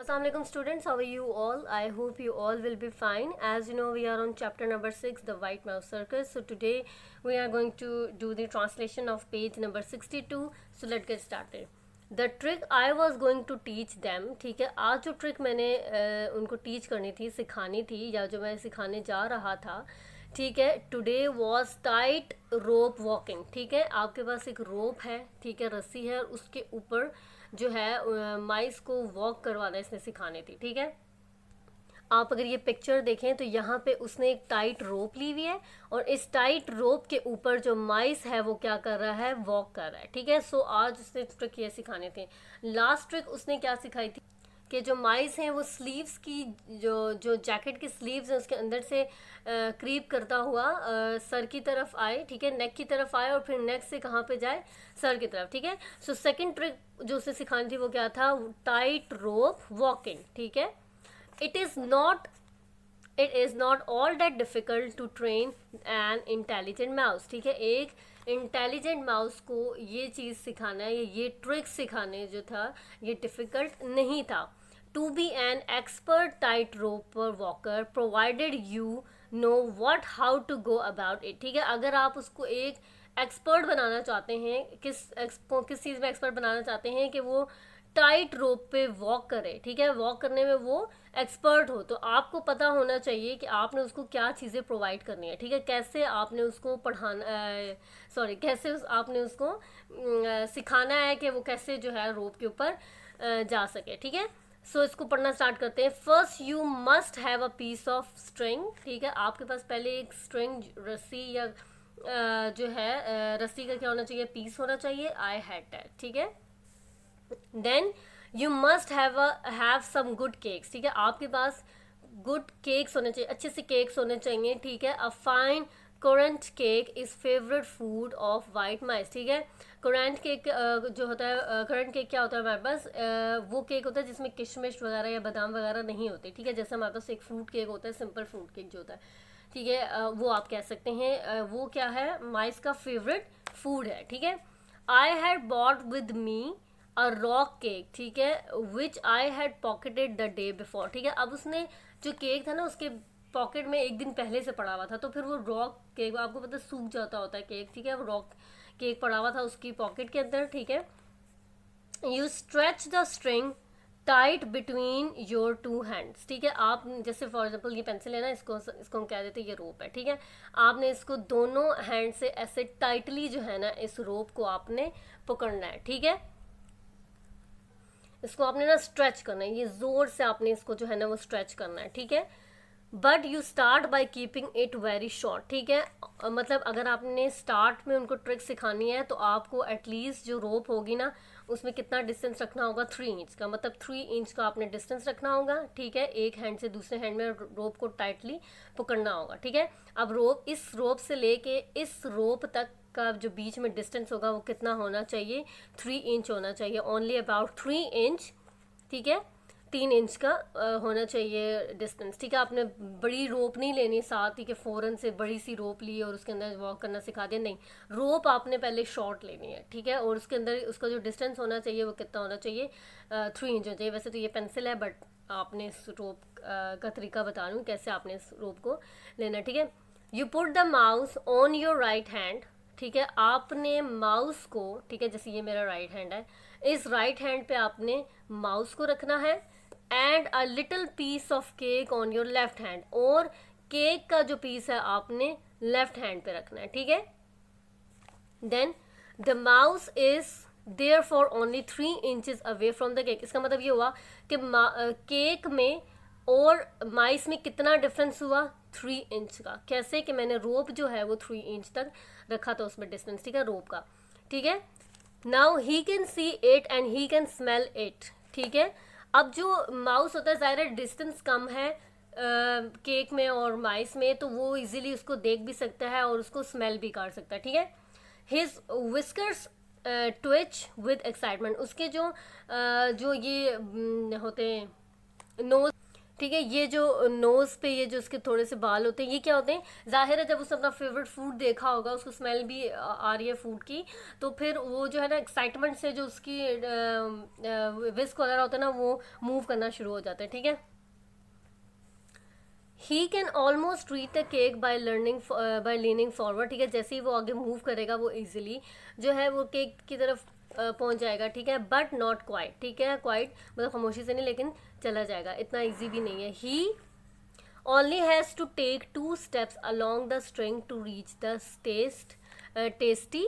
Assalamualaikum students, how are you all? I hope you all will be fine. As you know, we are on chapter number 6, the white mouse circus. So today we are going to do the translation of page number 62. So let's get started. The trick I was going to teach them, ठीक है, आज जो trick मैंने उनको teach करनी थी, सिखानी थी, या जो मैं सिखाने जा रहा था, ठीक है, today was tight rope walking. ठीक है, आपके पास एक रोप है, ठीक है, रस्सी है, और उसके ऊपर जो है माइस को वॉक करवाना इसने सिखानी थी. ठीक है, आप अगर ये पिक्चर देखें तो यहाँ पे उसने एक टाइट रोप ली हुई है, और इस टाइट रोप के ऊपर जो माइस है वो क्या कर रहा है, वॉक कर रहा है. ठीक है, सो आज उसने ट्रिक ये सिखाने थे. लास्ट ट्रिक उसने क्या सिखाई थी कि जो माइस हैं वो स्लीव्स की जो जो जैकेट की स्लीव्स हैं उसके अंदर से क्रीप करता हुआ सर की तरफ आए. ठीक है, नेक की तरफ आए, और फिर नेक से कहाँ पे जाए, सर की तरफ. ठीक है, सो सेकंड ट्रिक जो उसे सिखानी थी वो क्या था, टाइट रोप वॉकिंग. ठीक है, it is not it is not all that difficult to train an intelligent mouse. ठीक है, एक इंटेलिजेंट माउस को ये चीज़ सिखाना, ये ट्रिक सिखाने जो था, ये डिफ़िकल्ट नहीं था. To be an expert tight roper walker provided you know what how to go about it. ठीक है, अगर आप उसको एक एक्सपर्ट बनाना चाहते हैं, किस चीज़ में एक्सपर्ट बनाना चाहते हैं कि वो टाइट रोप पे वॉक करे, ठीक है, वॉक करने में वो एक्सपर्ट हो, तो आपको पता होना चाहिए कि आपने उसको क्या चीज़ें प्रोवाइड करनी है. ठीक है, कैसे आपने उसको कैसे आपने उसको सिखाना है कि वो कैसे जो है रोप के ऊपर जा सके. ठीक है, सो इसको पढ़ना स्टार्ट करते हैं. First you must have a piece of string. ठीक है, आपके पास पहले एक स्ट्रिंग, रस्सी या जो है रस्सी का क्या होना चाहिए, पीस होना चाहिए. I had that. ठीक है, then you must have some good cakes. ठीक है, आपके पास गुड केक्स होने चाहिए, अच्छे से केक्स होने चाहिए. ठीक है, a fine currant cake is favourite food of white mice. ठीक है, कोरेंट केक जो होता है, कोरेंट केक क्या होता है हमारे पास, वो केक होता है जिसमें किशमिश वगैरह या बादाम वगैरह नहीं होते. ठीक है, जैसे हमारे पास एक फ्रूट केक होता है, सिंपल फ्रूट केक जो होता है. ठीक है, वो आप कह सकते हैं, वो क्या है, माइस का फेवरेट फूड है. ठीक है, I had bought with me a rock cake. ठीक है, which I had pocketed the day before. ठीक है, अब उसने जो केक था ना उसके पॉकेट में एक दिन पहले से पड़ा हुआ था, तो फिर वो रॉक केक, आपको पता सूख जाता होता है केक. ठीक है, वो रॉक केक पड़ा हुआ था उसकी पॉकेट के अंदर. ठीक है, you stretch the string tight between your two hands. ठीक है, आप जैसे फॉर एग्जाम्पल ये पेंसिल है ना, इसको हम कह देते हैं ये रोप है. ठीक है, आपने इसको दोनों हैंड से ऐसे टाइटली जो है ना इस रोप को आपने पकड़ना है. ठीक है, इसको आपने ना स्ट्रेच करना है, ये जोर से आपने इसको जो है ना वो स्ट्रेच करना है. ठीक है, but you start by keeping it very short. ठीक है, मतलब अगर आपने स्टार्ट में उनको ट्रिक सिखानी है तो आपको एटलीस्ट जो रोप होगी ना उसमें कितना डिस्टेंस रखना होगा, 3 इंच का, मतलब 3 इंच का आपने डिस्टेंस रखना होगा. ठीक है, एक हैंड से दूसरे हैंड में रोप को टाइटली पकड़ना होगा. ठीक है, अब इस रोप से लेके इस रोप तक का जो बीच में डिस्टेंस होगा वो कितना होना चाहिए, 3 इंच होना चाहिए, ओनली अबाउट 3 इंच. ठीक है, 3 इंच का होना चाहिए डिस्टेंस. ठीक है, आपने बड़ी रोप नहीं लेनी साथ ही कि फ़ौरन से बड़ी सी रोप ली और उसके अंदर वॉक करना सिखा दिया, नहीं, रोप आपने पहले शॉर्ट लेनी है. ठीक है, और उसके अंदर उसका जो डिस्टेंस होना चाहिए वो कितना होना चाहिए, 3 इंच होना चाहिए. वैसे तो ये पेंसिल है, बट आपने इस रोप का तरीका बता रही हूँ कैसे आपने इस रोप को लेना. ठीक है, you put the mouse on your right hand. ठीक है, आपने माउस को, ठीक है, जैसे ये मेरा राइट हैंड है, इस राइट हैंड पे आपने माउस को रखना है, and a little piece of cake on your left hand, और केक का जो पीस है आपने लेफ्ट हैंड पे रखना है. ठीक है, then the mouse is there for only 3 inches away from the cake. इसका मतलब ये हुआ कि केक में और माइस में कितना डिफरेंस हुआ, 3 इंच का. कैसे कि मैंने रोप जो है वो 3 इंच तक रखा था उसमें डिस्टेंस. ठीक है, रोप का. ठीक है, now he can see it and he can smell it. ठीक है, अब जो माउस होता है ज़ाहिर डिस्टेंस कम है केक में और माइस में, तो वो इजीली उसको देख भी सकता है और उसको स्मेल भी कर सकता है. ठीक है, his whiskers Twitch with excitement. उसके जो ये होते हैं नोज, ठीक है। ये जो नोज़ पे ये जो उसके थोड़े से बाल होते हैं, ये क्या होते हैं, जाहिर है जब उसने अपना फेवरेट फूड देखा होगा, उसको स्मेल भी आ रही है फूड की, तो फिर वो जो है ना एक्साइटमेंट से जो उसकी विस्क वगैरह होता है ना, वो मूव करना शुरू हो जाता है। ठीक है। He can almost reach the cake by learning by leaning forward. ठीक है, जैसे ही वो आगे मूव करेगा वो इजीली जो है वो केक की तरफ पहुंच जाएगा। ठीक है, बट नॉट क्वाइट। ठीक है, क्वाइट मतलब खामोशी से नहीं, लेकिन चला जाएगा, इतना इजी भी नहीं है। ही only has to take 2 steps along the string to reach the tasty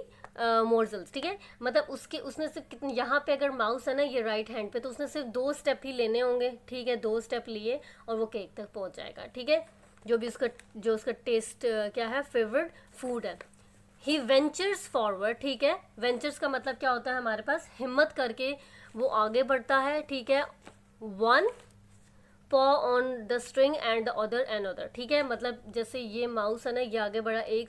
morsels। ठीक है, मतलब उसने सिर्फ कितने, यहाँ पे अगर माउस है ना ये राइट हैंड पे, तो उसने सिर्फ 2 स्टेप ही लेने होंगे। ठीक है, 2 स्टेप लिए और वो केक तक पहुँच जाएगा। ठीक है, जो उसका टेस्ट क्या है, फेवरेट फूड है। ही वेंचर्स फॉरवर्ड। ठीक है, वेंचर्स का मतलब क्या होता है हमारे पास, हिम्मत करके वो आगे बढ़ता है। ठीक है, 1 paw on the string and the other another। ठीक है, मतलब जैसे ये माउस है ना, ये आगे बढ़ा, एक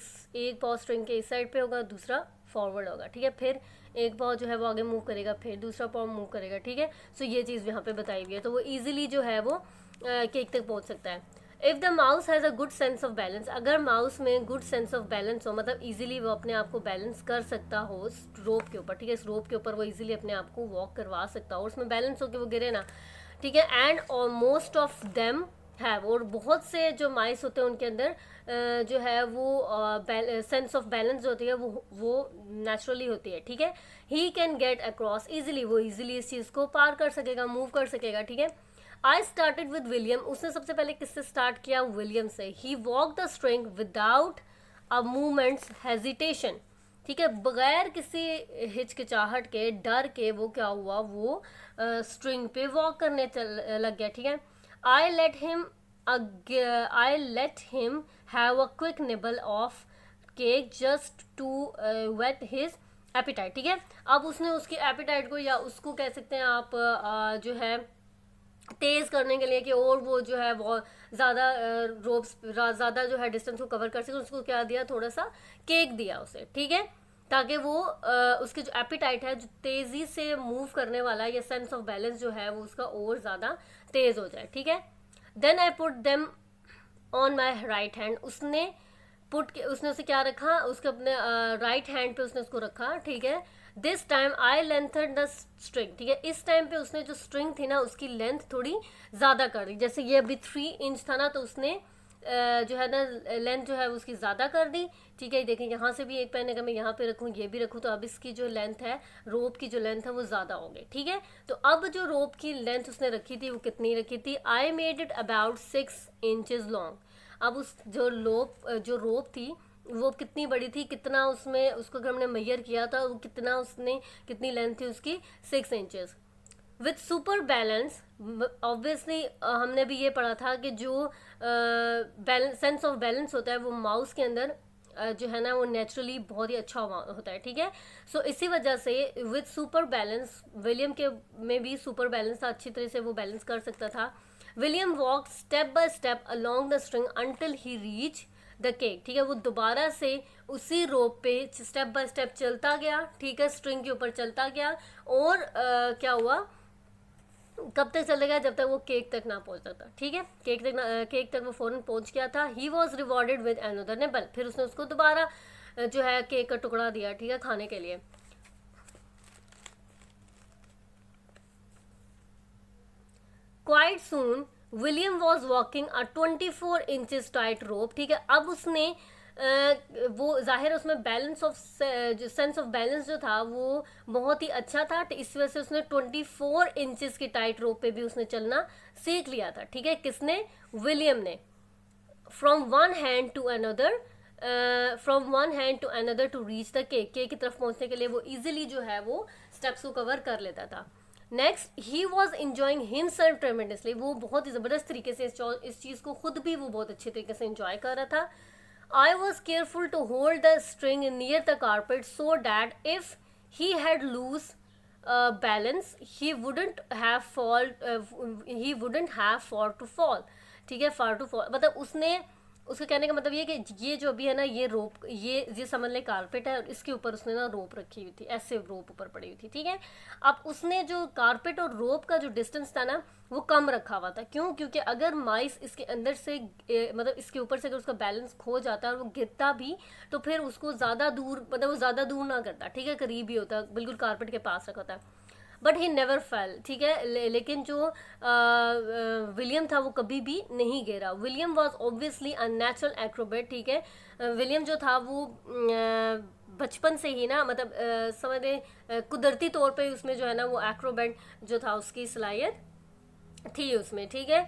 पॉ स्ट्रिंग के इस साइड पे होगा, दूसरा फॉरवर्ड होगा। ठीक है, फिर एक पॉ जो है वो आगे मूव करेगा, फिर दूसरा पॉ मूव करेगा। ठीक है, सो ये चीज़ यहाँ पे बताई हुई है, तो वो इजीली जो है वो केक तक पहुँच सकता है। If the mouse has a good sense of balance, अगर माउस में गुड सेंस ऑफ बैलेंस हो, मतलब इजीली वो अपने आप को बैलेंस कर सकता हो उस रोप के ऊपर। ठीक है, इस रोप के ऊपर वो इजीली अपने आप को वॉक करवा सकता हो, उसमें बैलेंस हो कि वो गिरे ना। ठीक है, एंड और मोस्ट ऑफ देम हैव, और बहुत से जो माइस होते हैं उनके अंदर जो है वो सेंस ऑफ बैलेंस जो होती है वो नेचुरली होती है। ठीक है, he can get across easily, वो इजीली इस चीज़ को पार कर सकेगा, मूव कर सकेगा। ठीक है, आई स्टार्टेड विद विलियम, उसने सबसे पहले किससे स्टार्ट किया, विलियम से। He walk the string without a movements hesitation. ठीक है, बगैर किसी हिचकिचाहट के, डर के, वो क्या हुआ, वो स्ट्रिंग पे वॉक करने लग गया। ठीक है, I let him have a quick nibble of cake just to whet his appetite. ठीक है, अब उसने उसकी एपिटाइट को, या उसको कह सकते हैं आप जो है तेज करने के लिए, कि और वो जो है वो ज़्यादा रोप्स ज़्यादा जो है डिस्टेंस को कवर कर सके, उसको क्या दिया, थोड़ा सा केक दिया उसे। ठीक है, ताकि वो उसकी जो एपिटाइट है, जो तेज़ी से मूव करने वाला, या सेंस ऑफ बैलेंस जो है वो उसका और ज़्यादा तेज़ हो जाए। ठीक है, then I put them on my right hand, उसने उसे क्या रखा, उसके अपने राइट हैंड पे उसने उसको रखा। ठीक है, this time I lengthen the string. ठीक है, इस टाइम पे उसने जो स्ट्रिंग थी ना, उसकी लेंथ थोड़ी ज़्यादा कर दी। जैसे ये अभी 3 इंच था ना, तो उसने जो है ना लेंथ जो है उसकी ज़्यादा कर दी। ठीक है, देखें यहाँ से भी एक पेन अगर मैं यहाँ पे रखूँ, ये भी रखूँ, तो अब इसकी जो लेंथ है, रोप की जो लेंथ है, वो ज़्यादा हो गई। ठीक है, तो अब जो रोप की लेंथ उसने रखी थी वो कितनी रखी थी, I made it about 6 inches long. अब उस जो रोप थी वो कितनी बड़ी थी, कितना उसमें उसको अगर हमने मेजर किया था, वो कितनी लेंथ थी उसकी, 6 inches. With super balance, obviously हमने भी ये पढ़ा था कि जो सेंस ऑफ बैलेंस होता है वो माउस के अंदर जो है ना वो नेचुरली बहुत ही अच्छा होता है। ठीक है, सो इसी वजह से विथ सुपर बैलेंस, विलियम के में भी सुपर बैलेंस था, अच्छी तरह से वो बैलेंस कर सकता था। William walk step by step along the string until he reach the cake. ठीक है, वो दोबारा से उसी रोप पे स्टेप बाय स्टेप चलता गया। ठीक है, स्ट्रिंग के ऊपर चलता गया, और क्या हुआ, कब तक चलेगा, जब तक वो केक तक ना पहुंचता था। ठीक है, केक तक वो फौरन पहुंच गया था। He was rewarded with another nibble, फिर उसने उसको दोबारा जो है केक का टुकड़ा दिया। ठीक है, खाने के लिए। Quite soon William was walking a 24 inches tight रोप। ठीक है, अब उसने वो जाहिर है उसमें बैलेंस ऑफ जो सेंस ऑफ बैलेंस जो था वो बहुत ही अच्छा था, तो इस वजह से उसने 24 इंचेस की टाइट रोप पे भी उसने चलना सीख लिया था। ठीक है, किसने, विलियम ने। From one hand to another to reach the cake की तरफ पहुंचने के लिए वो इजिली जो है वो स्टेप्स को कवर कर लेता था। Next, he was enjoying himself tremendously, वो बहुत ही ज़बरदस्त तरीके से इस चीज़ को खुद भी वो बहुत अच्छे तरीके से इंजॉय कर रहा था। I was careful to hold the string near the carpet so that if he had loose balance, he wouldn't have fall to fall. ठीक है, far to fall मतलब उसने उसके कहने का मतलब ये कि ये जो भी है ना, ये रोप, ये समझ ले कारपेट है और इसके ऊपर उसने ना रोप रखी हुई थी, ऐसे रोप ऊपर पड़ी हुई थी, ठीक है। अब उसने जो कारपेट और रोप का जो डिस्टेंस था ना वो कम रखा हुआ था। क्यों? क्योंकि अगर माइस इसके अंदर से मतलब इसके ऊपर से अगर उसका बैलेंस खो जाता है और वो गिरता भी तो फिर उसको ज़्यादा दूर, मतलब वो ज़्यादा दूर ना करता, ठीक है, करीब ही होता, बिल्कुल कारपेट के पास रखा था। बट ही नेवर फेल, ठीक है। लेकिन जो विलियम था वो कभी भी नहीं गिरा। William was obviously a natural Acrobat, ठीक है। विलियम जो था वो बचपन से ही ना, मतलब समझे कुदरती तौर पे उसमें जो है ना वो एक्रोबेट जो था उसकी सलाहियत थी उसमें, ठीक है।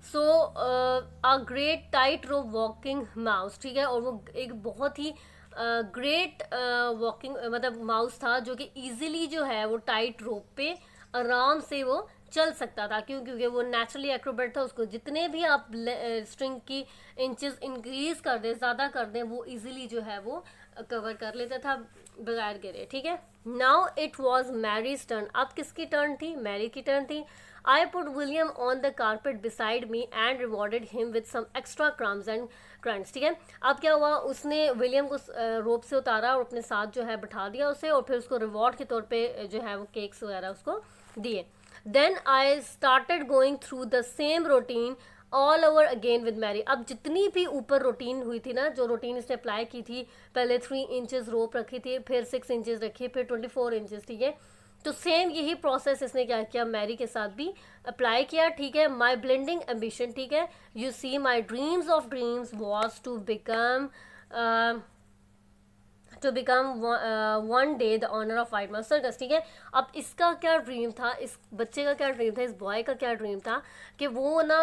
So a great tight rope walking mouse, ठीक है, और वो एक बहुत ही ग्रेट वॉकिंग मतलब माउस था जो कि इजीली जो है वो टाइट रोप पे आराम से वो चल सकता था। क्यों? क्योंकि वो नेचुरली एक्रोबेट था, उसको जितने भी आप स्ट्रिंग की इंचेस इंक्रीज कर दें, ज़्यादा कर दें, वो इजीली जो है वो कवर कर लेता था बगैर गिरे, ठीक है। Now it was Mary's turn. अब किसकी टर्न थी? मैरी की टर्न थी। I put William on the carpet beside me and rewarded him with some extra crumbs and crunch, ठीक है। अब क्या हुआ, उसने विलियम को रोप से उतारा और अपने साथ जो है बिठा दिया उसे, और फिर उसको रिवॉर्ड के तौर पे जो है वो केक्स वगैरह उसको दिए। Then I started going through the same routine all over again with Mary. अब जितनी भी ऊपर रूटीन हुई थी ना, जो रूटीन इसने अप्लाई की थी, पहले 3 इंचेस रोप रखी थी, फिर 6 इंचेस रखी, फिर 24 इंचेस, ठीक है। तो सेम यही प्रोसेस इसने क्या किया, मैरी के साथ भी अप्लाई किया, ठीक है। माई ब्लेंडिंग एम्बिशन, ठीक है, you see my dreams of dreams was to become one day the owner of white mouse circus, ठीक है। अब इसका क्या ड्रीम था, इस बच्चे का क्या ड्रीम था, इस बॉय का क्या ड्रीम था कि वो ना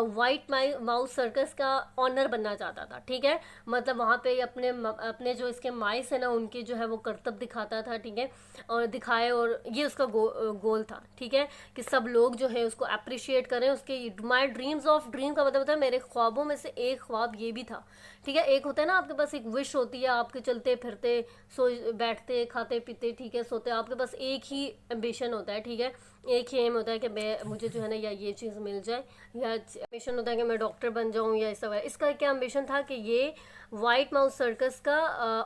वाइट माउस सर्कस का ऑनर बनना चाहता था, ठीक है। मतलब वहाँ पे अपने जो इसके माइस है ना उनके जो है वो करतब दिखाता था, ठीक है, और दिखाए, और ये उसका गोल था, ठीक है, कि सब लोग जो है उसको अप्रिशिएट करें उसके। माई ड्रीम्स ऑफ ड्रीम का मतलब होता है मेरे ख्वाबों में से एक ख्वाब ये भी था, ठीक है। एक होता है ना आपके पास एक विश होती है, आपके चलते फिरते सो बैठते खाते पीते, ठीक है, सोते, आपके पास एक ही एम्बिशन होता है, ठीक है, एक ही एम होता है कि मुझे जो है ना या ये चीज़ मिल जाए, या एम्बिशन होता है कि मैं डॉक्टर बन जाऊँ या ऐसा। इसका क्या एम्बिशन था कि ये वाइट माउस सर्कस का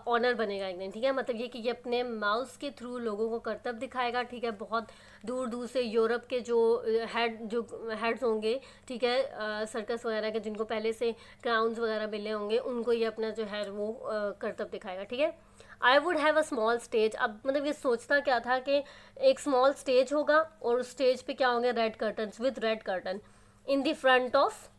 ऑनर बनेगा एक दिन, ठीक है। मतलब ये कि ये अपने माउस के थ्रू लोगों को करतब दिखाएगा, ठीक है। बहुत दूर दूर से यूरोप के जो हेड्स होंगे, ठीक है, सर्कस वगैरह के, जिनको पहले से क्राउन्स वगैरह मिले होंगे, उनको ये अपना जो है वो करतब दिखाएगा, ठीक है। I would have a small stage. अब मतलब ये सोचता क्या था कि एक स्मॉल स्टेज होगा और उस स्टेज पे क्या होंगे, red curtains, with red curtain in the front of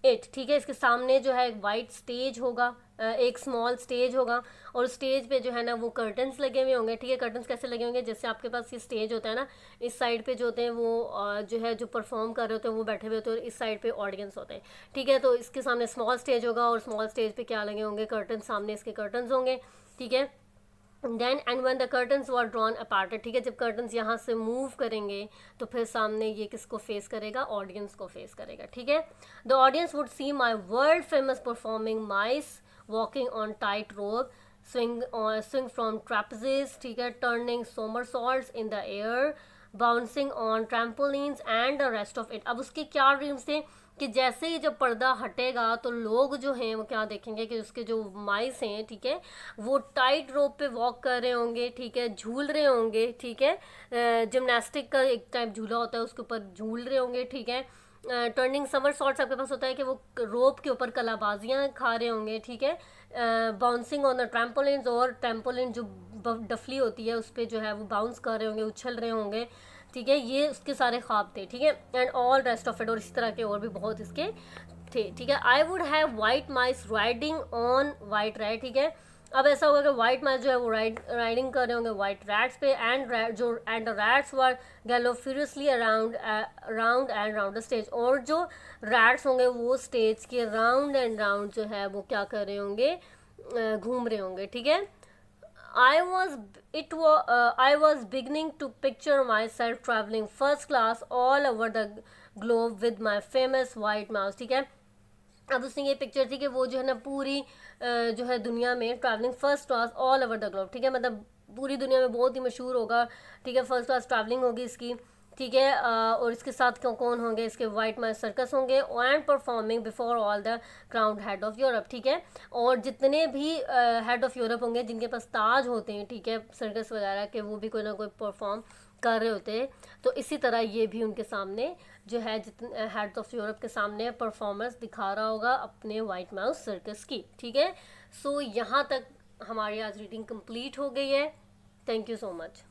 it, ठीक है। इसके सामने जो है एक वाइट स्टेज होगा, एक स्मॉल स्टेज होगा, और स्टेज पे जो है ना वो कर्टन्स लगे हुए होंगे, ठीक है। कर्टन्स कैसे लगे होंगे, जैसे आपके पास ये स्टेज होता है ना, इस साइड पे जो होते हैं वो जो है जो परफॉर्म कर रहे होते हैं वो बैठे हुए होते हैं, और इस साइड पे ऑडियंस होते हैं, ठीक है। तो इसके सामने स्मॉल स्टेज होगा और स्मॉल स्टेज पे क्या लगे होंगे, कर्टन, सामने इसके कर्टन्स होंगे, ठीक है। Then and when the curtains were drawn aparted, ठीक है, जब कर्टन्स यहाँ से मूव करेंगे तो फिर सामने ये किसको फेस करेगा, ऑडियंस को फेस करेगा, ठीक है। The audience would see my world famous performing mice walking on tight rope, swing from trapezes, ठीक है, turning somersaults in the air, bouncing on trampolines and the rest of it. अब उसके क्या dreams थे कि जैसे ही जब पर्दा हटेगा तो लोग जो हैं वो क्या देखेंगे कि उसके जो माइस हैं, ठीक है, वो टाइट रोप पे वॉक कर रहे होंगे, ठीक है, झूल रहे होंगे, ठीक है, जिमनास्टिक का एक टाइप झूला होता है उसके ऊपर झूल रहे होंगे, ठीक है। टर्निंग समर शॉट्स आपके पास होता है कि वो रोप के ऊपर कलाबाजियाँ खा रहे होंगे, ठीक है। बाउंसिंग ऑन द ट्रैम्पोलिन्स, और ट्रैम्पोलिन जो डफली होती है उस पर जो है वो बाउंस कर रहे होंगे, उछल रहे होंगे, ठीक है। ये उसके सारे ख्वाब थे, ठीक है। And all rest of it, और इस तरह के और भी बहुत इसके थे, ठीक है। I would have white mice riding on white rat, ठीक है। अब ऐसा होगा कि वाइट माइस जो है वो राइडिंग कर रहे होंगे वाइट रैट्स पे, एंड द रैट्स वर गैलो furiously around and round the stage, और जो रैट्स होंगे वो स्टेज के राउंड एंड राउंड जो है वो क्या कर रहे होंगे, घूम रहे होंगे, ठीक है। I was beginning to picture myself traveling first class all over the globe with my famous white mouse, ठीक है। अब उसने ये पिक्चर थी कि वो जो है ना पूरी जो है दुनिया में travelling first class all over the globe, ठीक है, मतलब पूरी दुनिया में बहुत ही मशहूर होगा, ठीक है, फर्स्ट क्लास ट्रैवलिंग होगी इसकी, ठीक है। और इसके साथ कौन होंगे, इसके वाइट माउस सर्कस होंगे and performing before all the crowned head of Europe, ठीक है। और जितने भी हेड ऑफ यूरोप होंगे जिनके पास ताज होते हैं, ठीक है, सर्कस वगैरह के, वो भी कोई ना कोई परफॉर्म कर रहे होते हैं। तो इसी तरह ये भी उनके सामने जो है, जितने हेड ऑफ यूरोप के सामने परफॉर्मेंस दिखा रहा होगा अपने वाइट माउस सर्कस की, ठीक है। सो यहाँ तक हमारी आज रीडिंग कंप्लीट हो गई है। Thank you so much.